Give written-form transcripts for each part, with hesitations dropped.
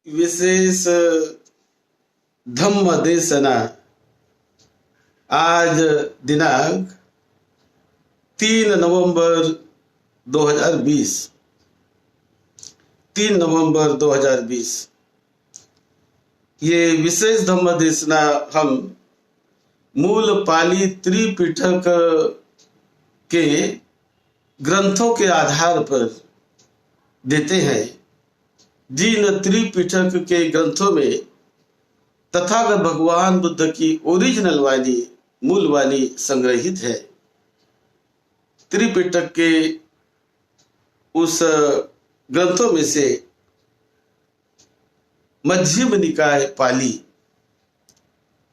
विशेष धम्म देशना आज दिनांक 3 नवंबर 2020 3 नवंबर 2020 ये विशेष धम्म देशना हम मूल पाली त्रिपिटक के ग्रंथों के आधार पर देते हैं। जिन त्रिपिटक के ग्रंथों में तथागत भगवान बुद्ध की ओरिजिनल वाणी मूल वाणी संग्रहित है। त्रिपिटक के उस ग्रंथों में से मध्यम निकाय पाली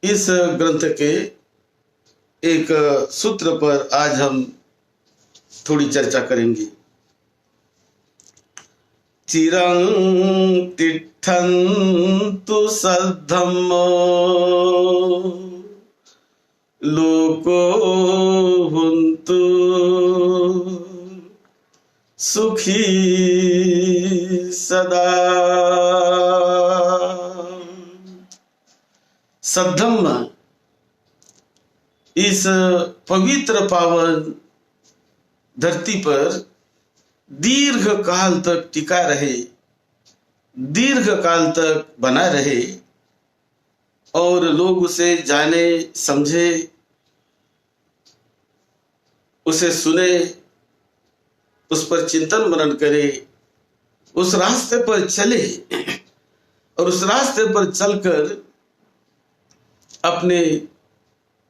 इस ग्रंथ के एक सूत्र पर आज हम थोड़ी चर्चा करेंगे। चिरं तिष्ठन्तु सद्धम्मो लोको हुन्तु सुखी सदा। सद्धम्म इस पवित्र पावन धरती पर दीर्घ काल तक टिका रहे, दीर्घ काल तक बना रहे और लोग उसे जाने समझे, उसे सुने, उस पर चिंतन मनन करे, उस रास्ते पर चले और उस रास्ते पर चलकर अपने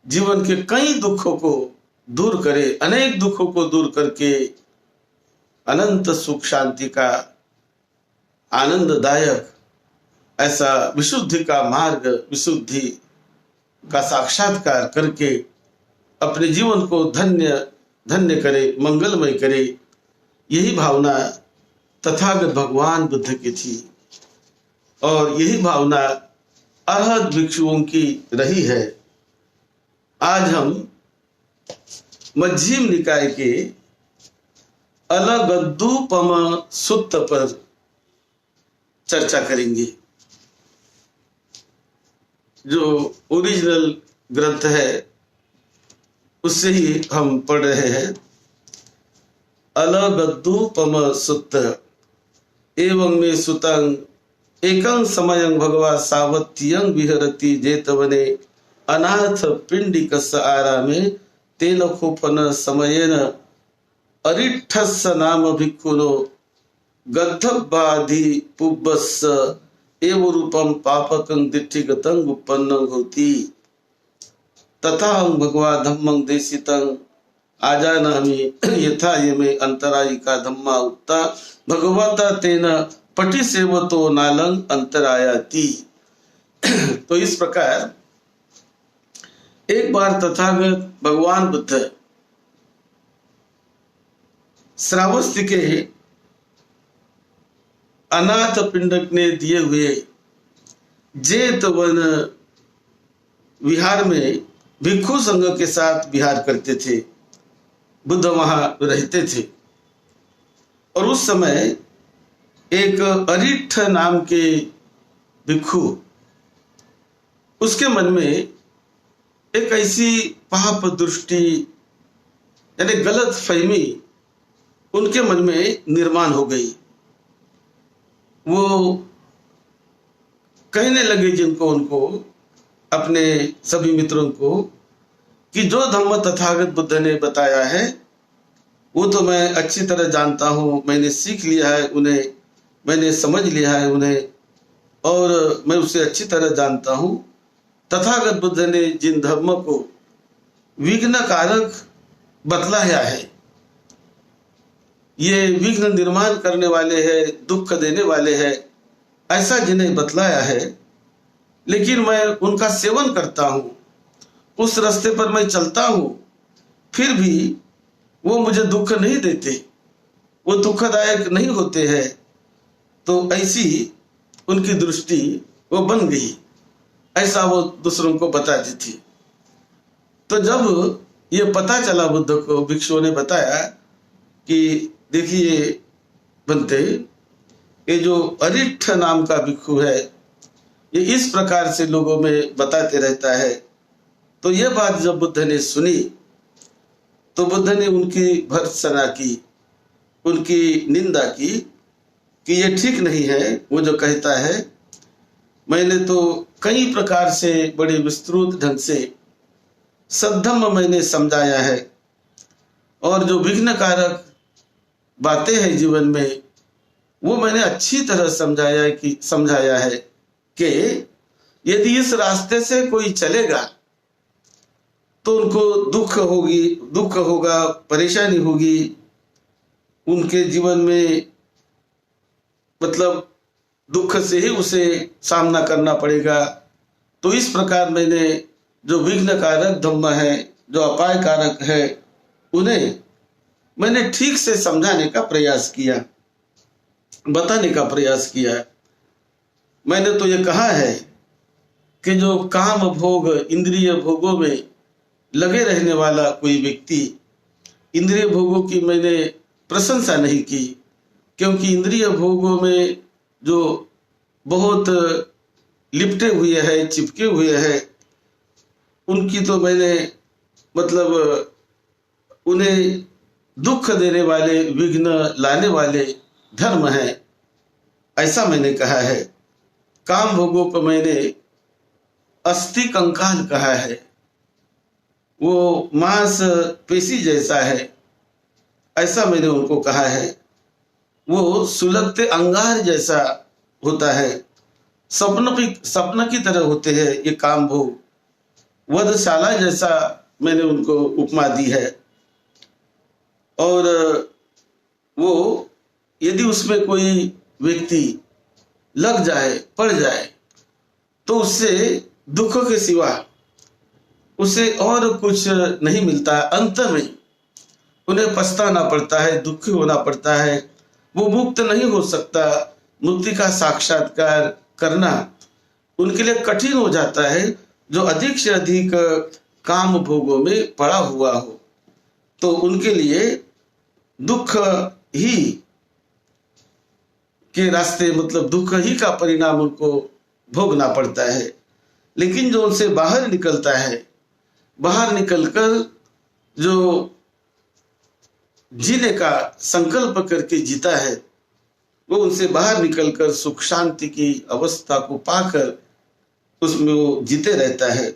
जीवन के कई दुखों को दूर करे, अनेक दुखों को दूर करके अनंत सुख शांति का आनंददायक ऐसा विशुद्धि का मार्ग, विशुद्धि का साक्षात्कार करके अपने जीवन को धन्य धन्य करे, मंगलमय करे। यही भावना तथागत भगवान बुद्ध की थी और यही भावना अरहत भिक्षुओं की रही है। आज हम मध्यम निकाय के अलगद्दुपम सुत्त पर चर्चा करेंगे। जो ओरिजिनल ग्रंथ है उससे ही हम पढ़ रहे हैं। अलगद्दुपम सुत्त एवं में सुतं एकं समयं भगवा सावत्यं विहरति जेतवने अनाथ पिंडिकस्य आरामे तेन खोपन समयेन अरिठस्स नाम भिक्खुनो गद्धब्बाधि पुब्बस्स एव रूपम पापकं दिट्ठिगतं उत्पन्नं होति तथा हम भगवा धम्मं देशितं आजानामि यथा यमे अंतरायिका धम्मा उत्ता भगवता तेन पटि सेवतो नालं अंतरायाति। तो इस प्रकार एक बार तथागत भगवान बुद्ध श्रावस्ती के अनाथ पिंडक ने दिए हुए जेतवन विहार में भिक्षु संघ के साथ विहार करते थे। बुद्ध वहां रहते थे और उस समय एक अरिठ नाम के भिक्षु, उसके मन में एक ऐसी पाप दृष्टि यानी गलत फहमी उनके मन में निर्माण हो गई। वो कहने लगे जिनको उनको अपने सभी मित्रों को कि जो धम्म तथागत बुद्ध ने बताया है वो तो मैं अच्छी तरह जानता हूँ, मैंने सीख लिया है उन्हें, मैंने समझ लिया है उन्हें और मैं उसे अच्छी तरह जानता हूँ। तथागत बुद्ध ने जिन धर्म को विघ्न कारक बतलाया है, ये विघ्न निर्माण करने वाले हैं, दुख देने वाले हैं, ऐसा जिन्हें बतलाया है, लेकिन मैं उनका सेवन करता हूँ, उस रास्ते पर मैं चलता हूँ, फिर भी वो मुझे दुख नहीं देते, वो दुखदायक नहीं होते हैं। तो ऐसी उनकी दृष्टि वो बन गई, ऐसा वो दूसरों को बताती थी। तो जब ये पता चला बुद्ध को, भिक्षुओं ने बताया कि देखिए बनते, ये जो अरिष्ठ नाम का भिक्षु है, ये इस प्रकार से लोगों में बताते रहता है। तो यह बात जब बुद्ध ने सुनी तो बुद्ध ने उनकी भर्त्सना की, उनकी निंदा की कि ये ठीक नहीं है। वो जो कहता है, मैंने तो कई प्रकार से बड़े विस्तृत ढंग से सद्धम्म मैंने समझाया है, और जो विघ्न कारक बातें हैं जीवन में वो मैंने अच्छी तरह समझाया है कि यदि इस रास्ते से कोई चलेगा तो उनको दुख होगा, परेशानी होगी, उनके जीवन में मतलब दुख से ही उसे सामना करना पड़ेगा। तो इस प्रकार मैंने जो विघ्न कारक धम्म है, जो अपाय कारक है, उन्हें मैंने ठीक से समझाने का प्रयास किया, बताने का प्रयास किया। मैंने तो ये कहा है कि जो काम भोग, इंद्रिय भोगों में लगे रहने वाला कोई व्यक्ति, इंद्रिय भोगों की मैंने प्रशंसा नहीं की, क्योंकि इंद्रिय भोगों में जो बहुत लिपटे हुए हैं, चिपके हुए हैं, उनकी तो मैंने मतलब उन्हें दुख देने वाले, विघ्न लाने वाले धर्म है, ऐसा मैंने कहा है। काम भोगों को मैंने अस्थि कंकाल कहा है, वो मांस पेशी जैसा है, ऐसा मैंने उनको कहा है। वो सुलगते अंगार जैसा होता है, स्वप्न की तरह होते हैं ये काम भोग, वधशाला जैसा मैंने उनको उपमा दी है। और वो यदि उसमें कोई व्यक्ति लग जाए, पड़ जाए, तो उससे दुख के सिवा उसे और कुछ नहीं मिलता। अंत में उन्हें पछताना पड़ता है, दुखी होना पड़ता है, वो मुक्त नहीं हो सकता। मुक्ति का साक्षात्कार करना उनके लिए कठिन हो जाता है, जो अधिक से अधिक काम भोगों में पड़ा हुआ हो। तो उनके लिए दुख ही के रास्ते, मतलब दुख ही का परिणाम उनको भोगना पड़ता है। लेकिन जो उनसे बाहर निकलता है, बाहर निकलकर जो जीने का संकल्प करके जीता है, वो उनसे बाहर निकलकर सुख शांति की अवस्था को पाकर उसमें वो जीते रहता है।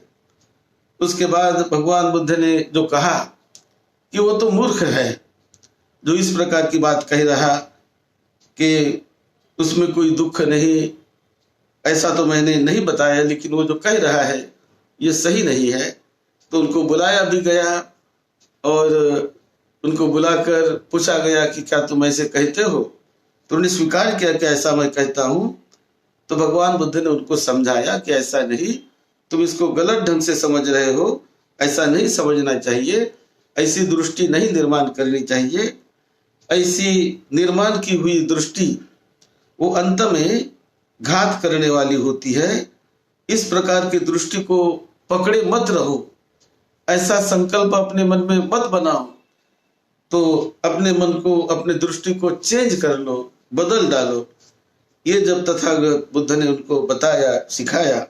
उसके बाद भगवान बुद्ध ने जो कहा कि वो तो मूर्ख है जो इस प्रकार की बात कह रहा कि उसमें कोई दुख नहीं, ऐसा तो मैंने नहीं बताया, लेकिन वो जो कह रहा है ये सही नहीं है। तो उनको बुलाया भी गया और उनको बुलाकर पूछा गया कि क्या तुम ऐसे कहते हो? तो उन्होंने स्वीकार किया कि ऐसा मैं कहता हूं। तो भगवान बुद्ध ने उनको समझाया कि ऐसा नहीं, तुम इसको गलत ढंग से समझ रहे हो, ऐसा नहीं समझना चाहिए, ऐसी दृष्टि नहीं निर्माण करनी चाहिए। ऐसी निर्माण की हुई दृष्टि वो अंत में घात करने वाली होती है। इस प्रकार की दृष्टि को पकड़े मत रहो, ऐसा संकल्प अपने मन में मत बनाओ। तो अपने मन को, अपने दृष्टि को चेंज कर लो, बदल डालो। ये जब तथागत बुद्ध ने उनको बताया, सिखाया,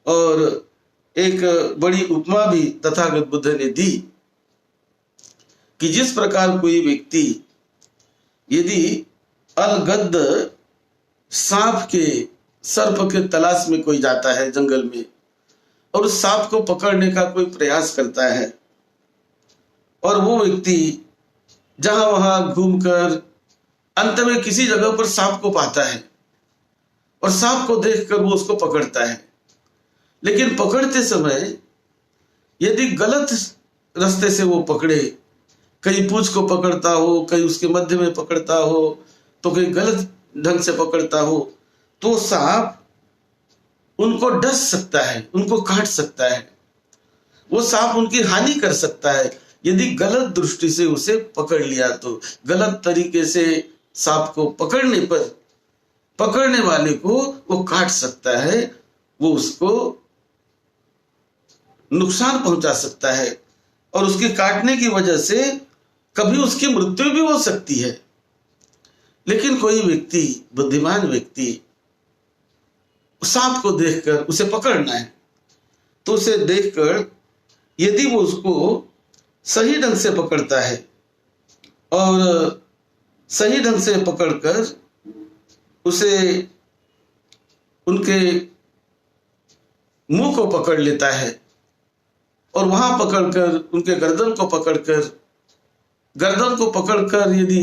और एक बड़ी उपमा भी तथागत बुद्ध ने दी कि जिस प्रकार कोई व्यक्ति यदि अलगद सांप के, सर्प के तलाश में कोई जाता है जंगल में, और उस सांप को पकड़ने का कोई प्रयास करता है, और वो व्यक्ति जहां वहां घूमकर अंत में किसी जगह पर सांप को पाता है, और सांप को देखकर वो उसको पकड़ता है। लेकिन पकड़ते समय यदि गलत रास्ते से वो पकड़े, कहीं पूंछ को पकड़ता हो, कहीं उसके मध्य में पकड़ता हो, तो कहीं गलत ढंग से पकड़ता हो, तो सांप उनको डस सकता है, उनको काट सकता है। वो सांप उनकी हानि कर सकता है यदि गलत दृष्टि से उसे पकड़ लिया तो। गलत तरीके से सांप को पकड़ने पर पकड़ने वाले को वो काट सकता है, वो उसको नुकसान पहुंचा सकता है, और उसके काटने की वजह से कभी उसकी मृत्यु भी हो सकती है। लेकिन कोई व्यक्ति, बुद्धिमान व्यक्ति, सांप को देखकर उसे पकड़ना है, तो उसे देखकर यदि वो उसको सही ढंग से पकड़ता है और सही ढंग से पकड़कर उसे उनके मुंह को पकड़ लेता है और वहां पकड़कर उनके गर्दन को पकड़कर यदि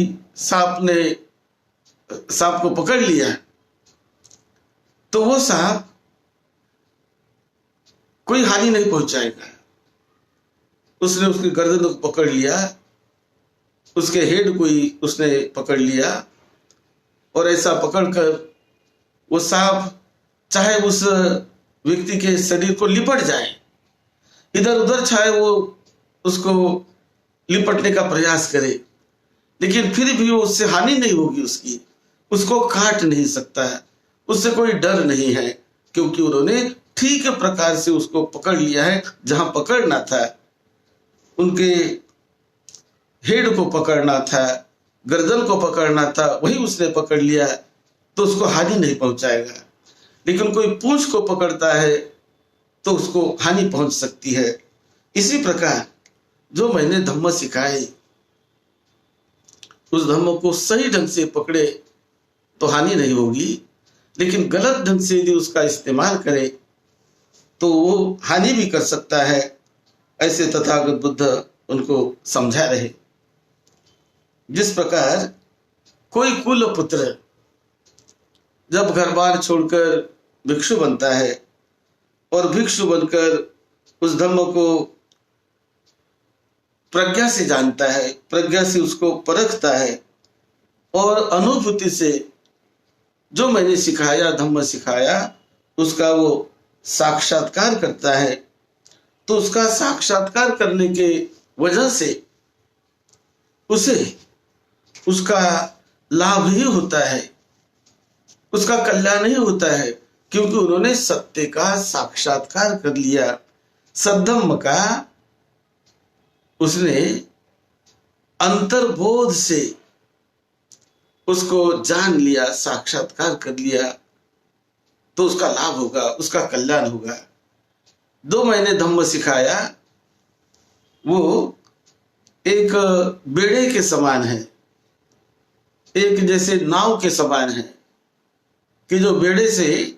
सांप को पकड़ लिया, तो वो सांप कोई हानि नहीं पहुंचाएगा। उसने उसकी गर्दन को पकड़ लिया, उसके हेड को ही उसने पकड़ लिया और ऐसा पकड़कर वो सांप चाहे उस व्यक्ति के शरीर को लिपट जाए, इधर उधर चाहे वो उसको लिपटने का प्रयास करे, लेकिन फिर भी वो उससे हानि नहीं होगी, उसको काट नहीं सकता है, उससे कोई डर नहीं है, क्योंकि उन्होंने ठीक प्रकार से उसको पकड़ लिया है। जहां पकड़ना था, उनके हेड को पकड़ना था, गर्दन को पकड़ना था, वही उसने पकड़ लिया, तो उसको हानि नहीं पहुंचाएगा। लेकिन कोई पूंछ को पकड़ता है तो उसको हानि पहुंच सकती है। इसी प्रकार जो मैंने धम्म सिखाए, उस धम्म को सही ढंग से पकड़े तो हानि नहीं होगी, लेकिन गलत ढंग से यदि उसका इस्तेमाल करे तो वो हानि भी कर सकता है। ऐसे तथागत बुद्ध उनको समझा रहे। जिस प्रकार कोई कुल पुत्र जब घर बार छोड़कर भिक्षु बनता है और भिक्षु बनकर उस धम्म को प्रज्ञा से जानता है, प्रज्ञा से उसको परखता है और अनुभूति से जो मैंने सिखाया, धम्म सिखाया, उसका वो साक्षात्कार करता है, तो उसका साक्षात्कार करने के वजह से उसे उसका लाभ ही होता है, उसका कल्याण ही होता है, क्योंकि उन्होंने सत्य का साक्षात्कार कर लिया, सद्धम्म का उसने अंतर्बोध से उसको जान लिया, साक्षात्कार कर लिया, तो उसका लाभ होगा, उसका कल्याण होगा। दो मैंने धम्म सिखाया वो एक बेड़े के समान है, एक जैसे नाव के समान है कि जो बेड़े से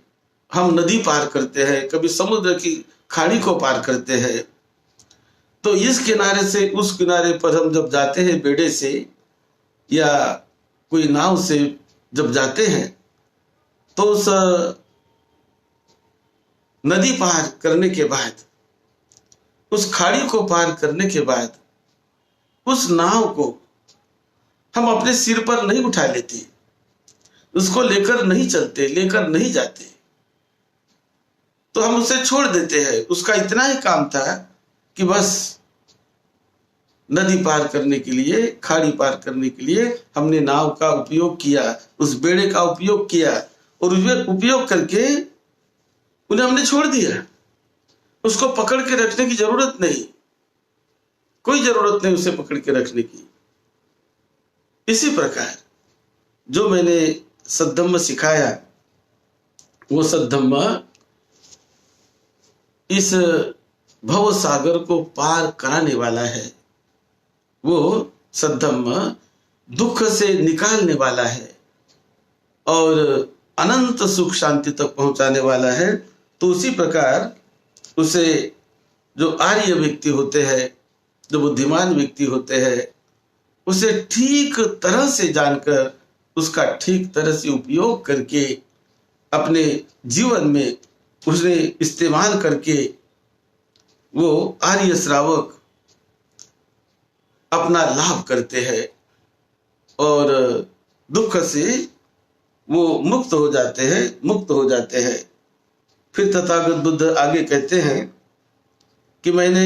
हम नदी पार करते हैं, कभी समुद्र की खाड़ी को पार करते हैं, तो इस किनारे से उस किनारे पर हम जब जाते हैं बेड़े से या कोई नाव से जब जाते हैं, तो उस नदी पार करने के बाद, उस खाड़ी को पार करने के बाद, उस नाव को हम अपने सिर पर नहीं उठा लेते, उसको लेकर नहीं चलते, लेकर नहीं जाते, तो हम उसे छोड़ देते हैं। उसका इतना ही काम था कि बस नदी पार करने के लिए, खाड़ी पार करने के लिए हमने नाव का उपयोग किया, उस बेड़े का उपयोग किया और उपयोग करके उन्हें हमने छोड़ दिया। उसको पकड़ के रखने की जरूरत नहीं, कोई जरूरत नहीं उसे पकड़ के रखने की। इसी प्रकार जो मैंने सद्धम्म सिखाया, वो सद्धम्म इस भव सागर को पार कराने वाला है, वो सद्धम्म दुख से निकालने वाला है और अनंत सुख शांति तक पहुंचाने वाला है। तो उसी प्रकार उसे जो आर्य व्यक्ति होते हैं, जो बुद्धिमान व्यक्ति होते हैं, उसे ठीक तरह से जानकर उसका ठीक तरह से उपयोग करके अपने जीवन में उसने इस्तेमाल करके वो आर्य श्रावक अपना लाभ करते हैं और दुख से वो मुक्त हो जाते हैं। फिर तथागत बुद्ध आगे कहते हैं कि मैंने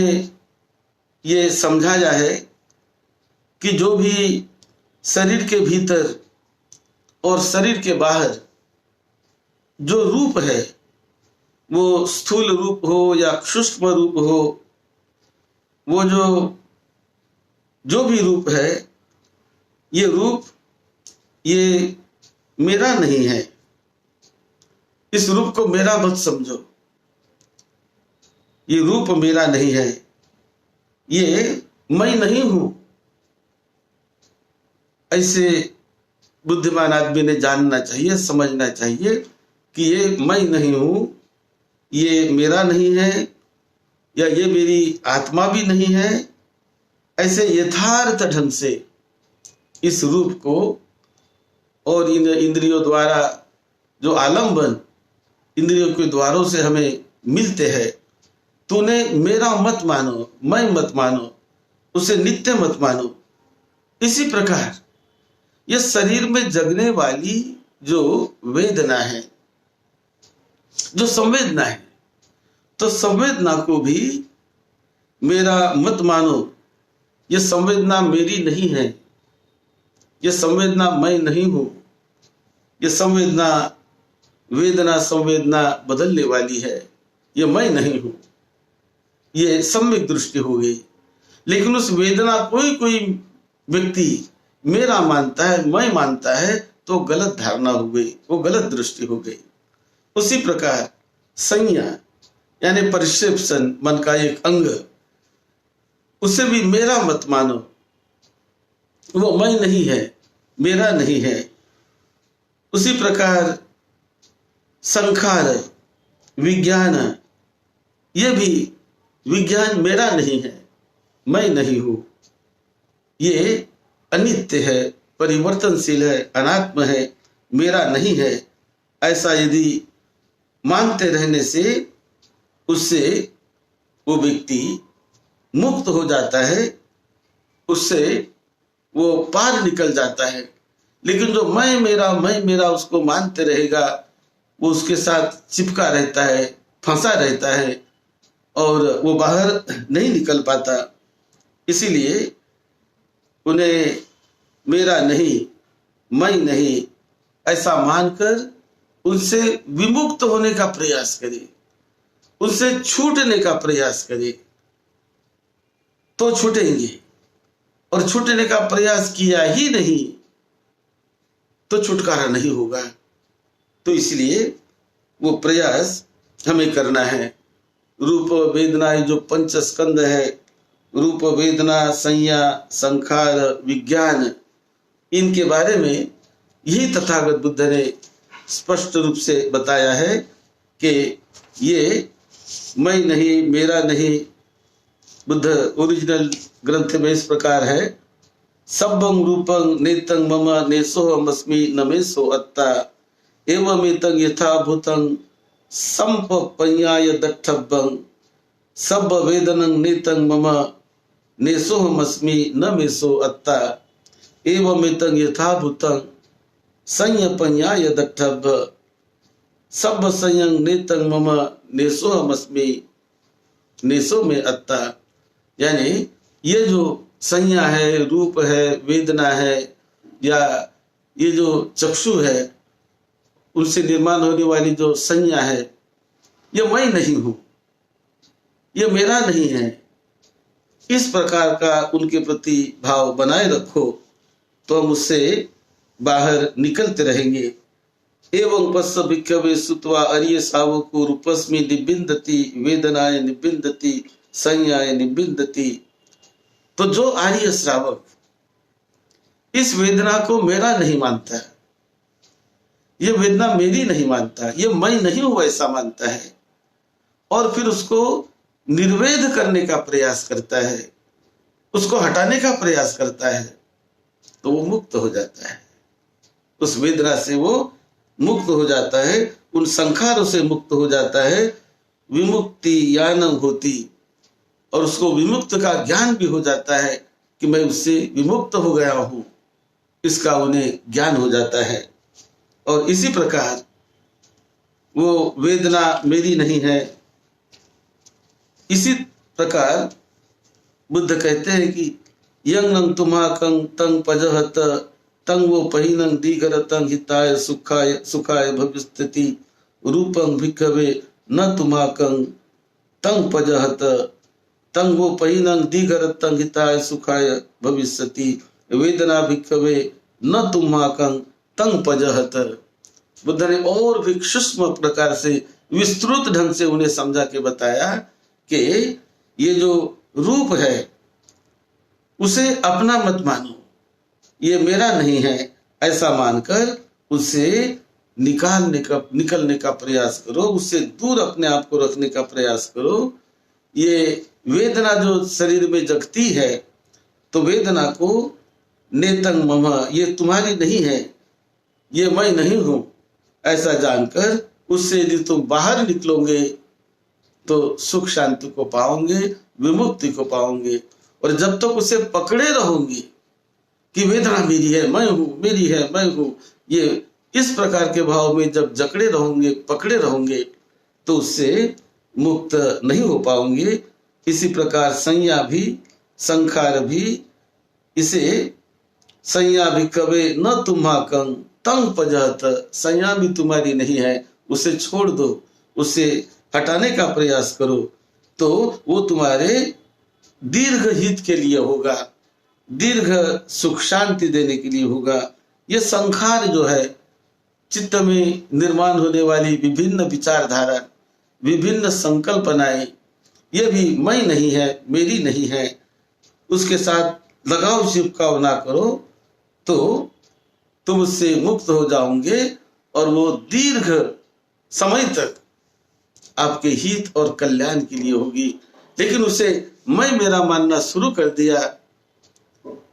ये समझाया है कि जो भी शरीर के भीतर और शरीर के बाहर जो रूप है, वो स्थूल रूप हो या सूक्ष्म रूप हो, वो जो भी रूप है, ये रूप ये मेरा नहीं है, इस रूप को मेरा मत समझो, ये रूप मेरा नहीं है, ये मैं नहीं हूं। ऐसे बुद्धिमान आदमी ने जानना चाहिए, समझना चाहिए कि ये मैं नहीं हूं, ये मेरा नहीं है, या ये मेरी आत्मा भी नहीं है। ऐसे यथार्थ ढंग से इस रूप को और इन इंद्रियों द्वारा जो आलंबन इंद्रियों के द्वारों से हमें मिलते हैं, तूने मेरा मत मानो, मैं मत मानो, उसे नित्य मत मानो। इसी प्रकार ये शरीर में जगने वाली जो वेदना है, जो संवेदना है, तो संवेदना को भी मेरा मत मानो। ये संवेदना मेरी नहीं है, ये संवेदना मैं नहीं हूं, ये संवेदना वेदना संवेदना बदलने वाली है, ये मैं नहीं हूं। ये सम्यक दृष्टि हो गई। लेकिन उस वेदना कोई व्यक्ति मेरा मानता है, मैं मानता है, तो गलत धारणा हो गई, वो गलत दृष्टि हो गई। उसी प्रकार संज्ञा यानी परसेप्शन, मन का एक अंग, उसे भी मेरा मत मानो, वो मैं नहीं है, मेरा नहीं है। उसी प्रकार संखार विज्ञान, ये भी विज्ञान मेरा नहीं है, मैं नहीं हूं, ये अनित्य है, परिवर्तनशील है, अनात्म है, मेरा नहीं है। ऐसा यदि मानते रहने से उससे वो व्यक्ति मुक्त हो जाता है, उससे वो पार निकल जाता है। लेकिन जो मैं मेरा उसको मानते रहेगा, वो उसके साथ चिपका रहता है, फंसा रहता है और वो बाहर नहीं निकल पाता। इसीलिए उन्हें मेरा नहीं, मैं नहीं ऐसा मानकर उनसे विमुक्त होने का प्रयास करे, उनसे छूटने का प्रयास करे, तो छूटेंगे। और छूटने का प्रयास किया ही नहीं तो छुटकारा नहीं होगा। तो इसलिए वो प्रयास हमें करना है। रूप वेदना जो पंच स्कंद है, रूप वेदना संज्ञा संखार विज्ञान, इनके बारे में यही तथागत बुद्ध ने स्पष्ट रूप से बताया है कि ये मैं नहीं, मेरा नहीं। बुद्ध ओरिजिनल ग्रंथ में इस प्रकार है, सब्बं रूपं नेतं मम नेसोहमस्मि न मेसो अत्ता एवमेतं यथा भूतं संपपඤ्ඤाय दट्ठब्बं सब्ब वेदनं नेतं मम नेसोहमस्मि न मेसो अत्ता एवमेतं यथा भूतं संयपඤ्ඤाय दट्ठब्ब सब्ब संयं नेतं मम नेसोहमस्मि नेसो में अत्ता। यानी ये जो संज्ञा है, रूप है, वेदना है, या ये जो चक्षु है, उनसे निर्माण होने वाली जो संज्ञा है, ये मैं नहीं हूं, ये मेरा नहीं है। इस प्रकार का उनके प्रति भाव बनाए रखो तो हम उससे बाहर निकलते रहेंगे। एवं पश्य भिक्खवे सुत्वा अर्य शावको रूपस्मि निबिंदति वेदनाय निबिंदति संज्ञाय निबिंदति। तो जो आर्य श्रावक इस वेदना को मेरा नहीं मानता है, ये वेदना मेरी नहीं मानता, ये मैं नहीं हूं ऐसा मानता है, और फिर उसको निर्वेद करने का प्रयास करता है, उसको हटाने का प्रयास करता है, तो वो मुक्त हो जाता है। उस वेदना से वो मुक्त हो जाता है, उन संखारों से मुक्त हो जाता है। विमुक्ति ज्ञानम होती, और उसको विमुक्त का ज्ञान भी हो जाता है कि मैं उससे विमुक्त हो गया हूं, इसका उन्हें ज्ञान हो जाता है। और इसी प्रकार वो वेदना मेरी नहीं है। इसी प्रकार बुद्ध कहते हैं कि यंग तुम्हाकं तंग पजहत तंग वो पहिनं दीगरतं हिताय सुखाय सुखाय भविष्यति रूपं भिक्खवे न तुम्हाकं तंग पजहत तंग वो पहिनं दीगरतं हिताय सुखाय भविष्यति वेदना भिक्खवे न तुम्हाकं तंग पजहत। बुद्ध ने और भी सूक्ष्म प्रकार से विस्तृत ढंग से उन्हें समझा के बताया कि ये जो रूप है उसे अपना मत मानो, ये मेरा नहीं है, ऐसा मानकर उसे निकलने का प्रयास करो, उससे दूर अपने आप को रखने का प्रयास करो। ये वेदना जो शरीर में जगती है तो वेदना को नेतंग मम, ये तुम्हारी नहीं है, ये मैं नहीं हूं, ऐसा जानकर उससे यदि तुम बाहर निकलोगे तो सुख शांति को पाओगे, विमुक्ति को पाओगे। और जब तक उसे पकड़े रहोगे कि वेदना मेरी है, मैं हूं, मेरी है, मैं हूं, ये इस प्रकार के भाव में जब जकड़े रहोगे, पकड़े रहोगे, तो उससे मुक्त नहीं हो पाओगे। इसी प्रकार संज्ञा भी, संखार भी, इसे संज्ञा भी कवे न तुम्हाकं तंग पजहत, संज्ञा भी तुम्हारी नहीं है, उसे छोड़ दो, उसे हटाने का प्रयास करो, तो वो तुम्हारे दीर्घ हित के लिए होगा, दीर्घ सुख शांति देने के लिए होगा। ये संखार जो है, चित्त में निर्माण होने वाली विभिन्न विचारधारा, विभिन्न संकल्पनाएं, ये भी मैं नहीं है, मेरी नहीं है, उसके साथ लगाव चिपकाव ना करो तो तुम उससे मुक्त हो जाओगे और वो दीर्घ समय तक आपके हित और कल्याण के लिए होगी। लेकिन उसे मैं मेरा मानना शुरू कर दिया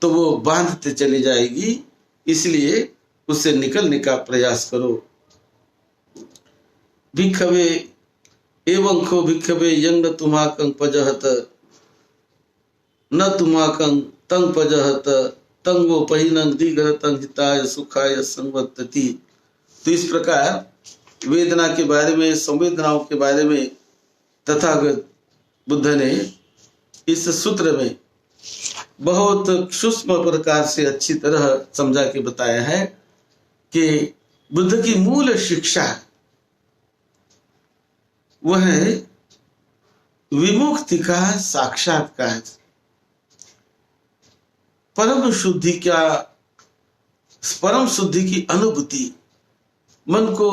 तो वो बांधते चली जाएगी, इसलिए उससे निकलने का प्रयास करो। भिक्षवे एवं खो भिक्षवे यंग तुम्हाकं पजहत न तुम्हाकं तंग पजहत तंगो पहिनंग दिग्रतंग हिताय सुखाय संवर्तति। तो इस प्रकार वेदना के बारे में, संवेदनाओं के बारे में तथागत बुद्ध ने इस सूत्र में बहुत सूक्ष्म प्रकार से अच्छी तरह समझा के बताया है कि बुद्ध की मूल शिक्षा वह है विमुक्ति का साक्षात्कार, परम शुद्धि की अनुभूति, मन को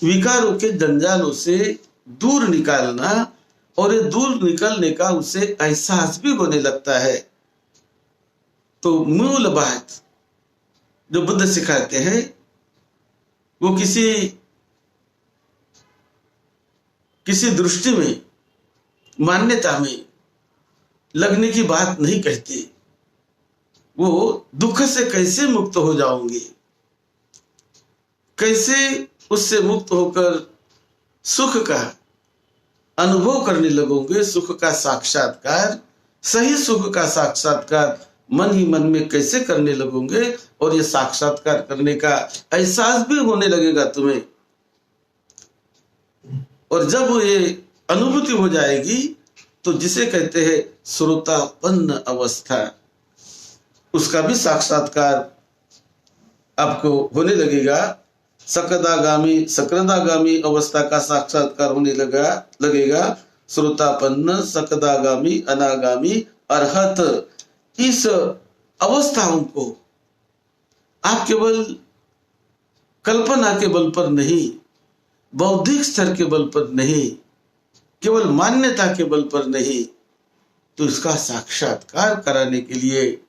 विकारों के जंजालों से दूर निकालना, और ये दूर निकलने का उसे एहसास भी होने लगता है। तो मूल बात जो बुद्ध सिखाते हैं वो किसी दृष्टि में, मान्यता में लगने की बात नहीं कहते। वो दुख से कैसे मुक्त हो जाओगे, कैसे उससे मुक्त होकर सुख का अनुभव करने लगोगे, सुख का साक्षात्कार, सही सुख का साक्षात्कार मन ही मन में कैसे करने लगोगे, और ये साक्षात्कार करने का एहसास भी होने लगेगा तुम्हें। और जब ये अनुभूति हो जाएगी तो जिसे कहते हैं श्रोतापन्न अवस्था, उसका भी साक्षात्कार आपको होने लगेगा। सकदागामी अवस्था का साक्षात्कार होने लगेगा। श्रोतापन्न, सकदागामी, अनागामी, अरहत, इस अवस्थाओं को आप केवल कल्पना के बल पर नहीं, बौद्धिक स्तर के बल पर नहीं, केवल मान्यता के बल पर नहीं, तो इसका साक्षात्कार कराने के लिए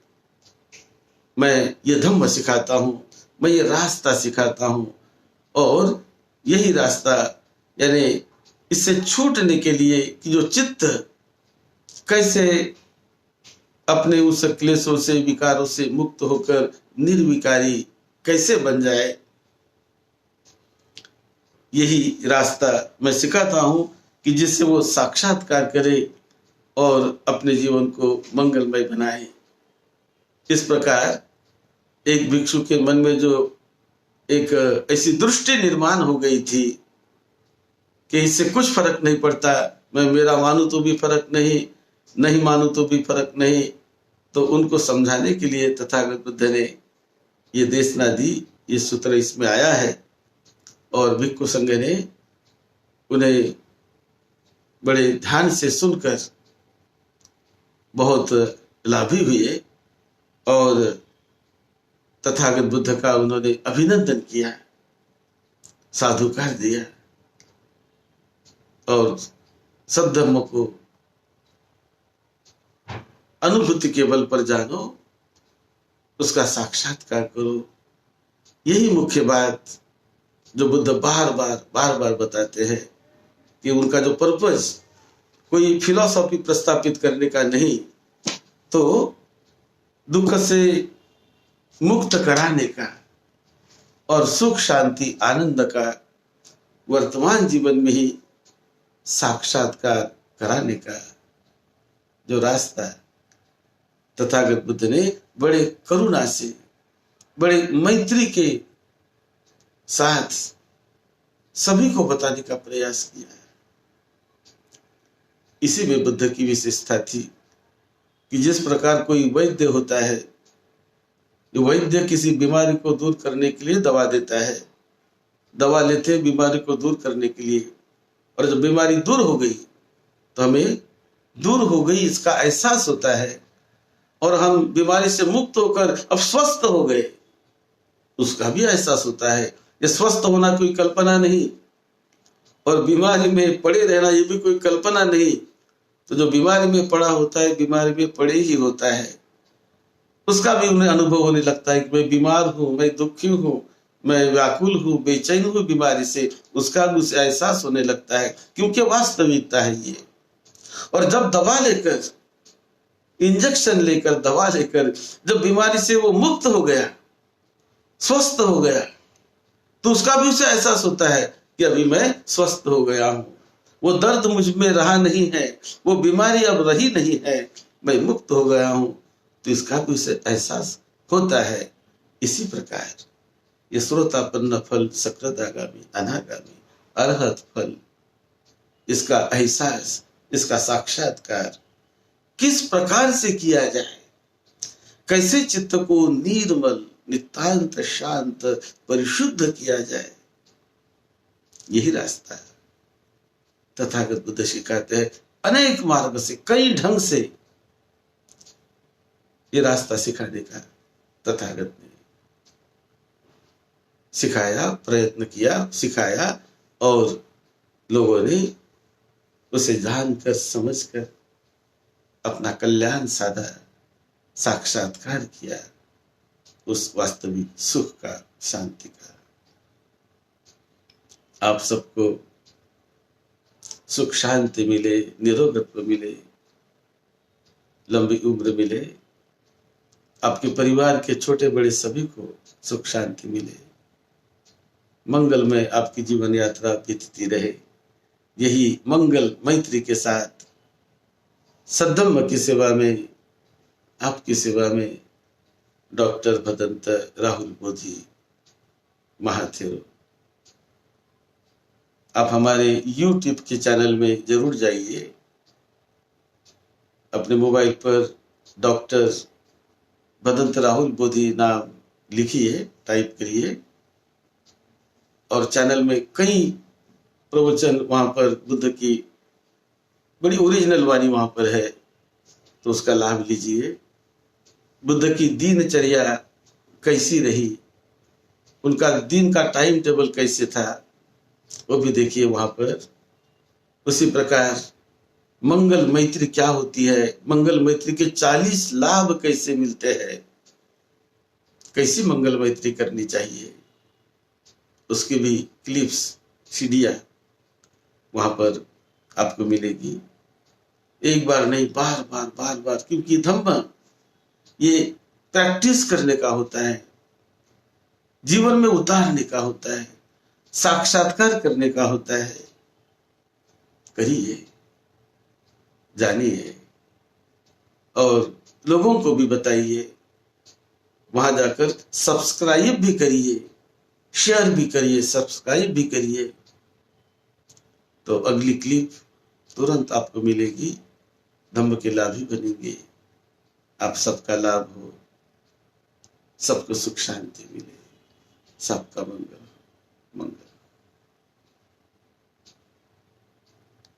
मैं ये धम्म सिखाता हूं, मैं ये रास्ता सिखाता हूं। और यही रास्ता, यानी इससे छूटने के लिए कि जो चित्त कैसे अपने उस क्लेशों से, विकारों से मुक्त होकर निर्विकारी कैसे बन जाए, यही रास्ता मैं सिखाता हूं कि जिससे वो साक्षात्कार करे और अपने जीवन को मंगलमय बनाए। इस प्रकार एक भिक्षु के मन में जो एक ऐसी दृष्टि निर्माण हो गई थी कि इससे कुछ फर्क नहीं पड़ता, मैं मेरा मानूं तो भी फर्क नहीं, नहीं मानूं तो भी फर्क नहीं, तो उनको समझाने के लिए तथागत बुद्ध ने ये देशना दी, ये सूत्र इसमें आया है। और भिक्षु संघ ने उन्हें बड़े ध्यान से सुनकर बहुत लाभी हुए और तथागत बुद्ध का उन्होंने अभिनंदन किया, साधुकार दिया और सद्धम्म को अनुभूति के बल पर जानो, उसका साक्षात्कार करो। यही मुख्य बात जो बुद्ध बार बार बताते हैं कि उनका जो पर्पस कोई फिलॉसफी प्रस्तापित करने का नहीं, तो दुख से मुक्त कराने का और सुख शांति आनंद का वर्तमान जीवन में ही साक्षात्कार कराने का जो रास्ता तथागत बुद्ध ने बड़े करुणा से, बड़े मैत्री के साथ सभी को बताने का प्रयास किया है। इसी में बुद्ध की विशेषता थी कि जिस प्रकार कोई वैद्य होता है, जो वैद्य किसी बीमारी को दूर करने के लिए दवा देता है, दवा लेते हैं बीमारी को दूर करने के लिए, और जब बीमारी दूर हो गई तो हमें दूर हो गई इसका एहसास होता है और हम बीमारी से मुक्त होकर अब स्वस्थ हो गए, उसका भी एहसास होता है। ये स्वस्थ होना कोई कल्पना नहीं और बीमारी में पड़े रहना ये भी कोई कल्पना नहीं। तो जो बीमारी में पड़ा होता है, बीमारी में पड़े ही होता है, उसका भी उन्हें अनुभव होने लगता है कि मैं बीमार हूं, मैं दुखी हूं, मैं व्याकुल हूं, बेचैन हूं बीमारी से, उसका भी उसे एहसास होने लगता है, क्योंकि वास्तविकता है ये। और जब दवा लेकर, इंजेक्शन लेकर, दवा लेकर जब बीमारी से वो मुक्त हो गया, स्वस्थ हो गया, तो उसका भी उसे एहसास होता है कि अभी मैं स्वस्थ हो गया हूं, वो दर्द मुझ में रहा नहीं है, वो बीमारी अब रही नहीं है, मैं मुक्त हो गया हूं, तो इसका भी उसे एहसास होता है। इसी प्रकार ये श्रोतापन्न फल, सकृदागामी, अनागामी, अरहत फल, इसका एहसास, इसका साक्षात्कार किस प्रकार से किया जाए, कैसे चित्त को निर्मल, नितांत शांत, परिशुद्ध किया जाए, यही रास्ता है। तथागत बुद्ध सिखाते हैं अनेक मार्ग से, कई ढंग से ये रास्ता सिखाने का तथागत ने सिखाया, प्रयत्न किया, सिखाया और लोगों ने उसे जानकर, समझकर अपना कल्याण साधा, साक्षात्कार किया उस वास्तविक सुख का, शांति का। आप सबको सुख शांति मिले, निरोगत्व मिले, लंबी उम्र मिले, आपके परिवार के छोटे बड़े सभी को सुख शांति मिले, मंगलमय आपकी जीवन यात्रा बीतती रहे। यही मंगल मैत्री के साथ सद्धम्म की सेवा में, आपकी सेवा में डॉक्टर भदंत राहुल बोधी महाथेरो। आप हमारे YouTube के चैनल में जरूर जाइए, अपने मोबाइल पर डॉक्टर भदंत राहुल बोधी नाम लिखिए, टाइप करिए और चैनल में कई प्रवचन वहां पर बुद्ध की बड़ी ओरिजिनल वाणी वहां पर है, तो उसका लाभ लीजिए। बुद्ध की दिनचर्या कैसी रही, उनका दिन का टाइम टेबल कैसे था, वो भी देखिए वहां पर। उसी प्रकार मंगल मैत्री क्या होती है, मंगल मैत्री के 40 लाभ कैसे मिलते हैं, कैसी मंगल मैत्री करनी चाहिए, उसकी भी क्लिप्स, सीडियां वहां पर आपको मिलेगी। एक बार नहीं, बार बार, क्योंकि धम्म ये प्रैक्टिस करने का होता है, जीवन में उतारने का होता है, साक्षात्कार करने का होता है। करिए, जानिए और लोगों को भी बताइए, वहां जाकर सब्सक्राइब भी करिए, शेयर भी करिए, सब्सक्राइब भी करिए, तो अगली क्लिप तुरंत आपको मिलेगी। धम्म के लाभी बनेंगे, आप सबका लाभ हो, सबको सुख शांति मिले, सबका मंगल।